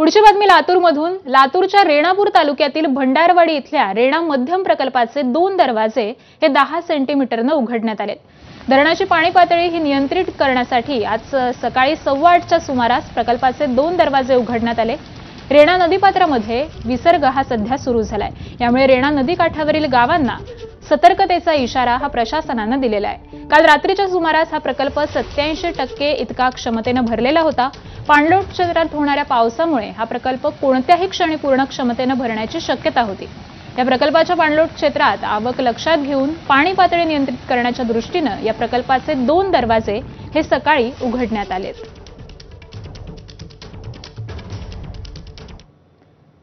पुढची बातमी लातूरमधून। लातूरच्या रेणापूर तालुक्यातील भंडारवाडी इथल्या रेणा मध्यम प्रकल्पाचे 2 दरवाजे हे 10 सेंटीमीटरने उघडण्यात आले। धरणाची पाणी पातळी ही नियंत्रित करण्यासाठी आज सकाळी 8:15च्या सुमारास प्रकल्पाचे 2 दरवाजे उघडण्यात आले। रेणा नदीपात्रामध्ये विसर्ग हा सध्या सुरू झालाय। यामुळे रेणा नदी काठावरील गावांना सतर्कतेचा इशारा हा प्रशासनाने दिलेला आहे। काल रात्रीच्या सुमारास हा प्रकल्प 87% इतका क्षमतेने भरलेला होता। पाणलोट क्षेत्रात होणाऱ्या पावसामुळे हा प्रकल्प कोणत्याही क्षणी पूर्ण क्षमतेने भरण्याची शक्यता होती। या प्रकल्पाच्या पाणलोट क्षेत्रात आवक लक्षात घेऊन पाणी पातळी नियंत्रित करण्याच्या दृष्टीने या प्रकल्पाचे 2 दरवाजे हे सकाळी उघडण्यात आलेत।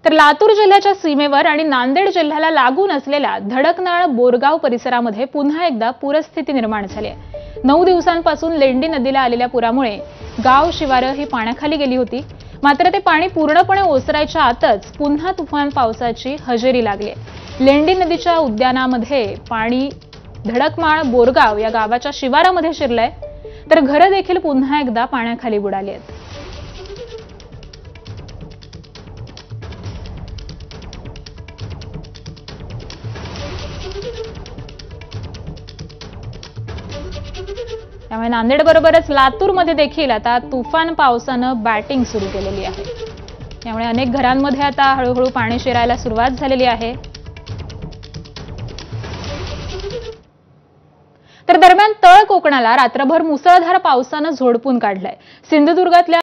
तर लातूर जिल्ह्याच्या सीमेवर आणि नांदेड जिल्ह्याला लागून असलेल्या धडकनाळ बोरगाव परिसरामध्ये पुन्हा एकदा पूरस्थिती निर्माण झाली आहे। 9 दिवसांपासून लेंडी नदीला आलेल्या पुरामुळे गाव शिवारं ही पाण्याखाली गेली होती। मात्र ते पाणी पूर्णपणे ओसरायच्या आतच पुन्हा तुफान पावसाची हजेरी लागली आहे। लेंडी नदीच्या उद्यानामध्ये पाणी धडकमाळ बोरगाव या गावाच्या शिवारामध्ये शिरलंय, तर घरं देखील पुन्हा एकदा पाण्याखाली बुडाली आहेत। त्यामुळे नांदेड बरोबरच लातूरमध्ये देखील आता तुफान पावसानं बॅटिंग सुरू केलेली आहे। त्यामुळे अनेक घरांमध्ये आता हळूहळू पाणी शिरायला सुरुवात झालेली आहे। तर दरम्यान तळ कोकणाला रात्रभर मुसळधार पावसानं झोडपून काढलंय। सिंधुदुर्गातल्या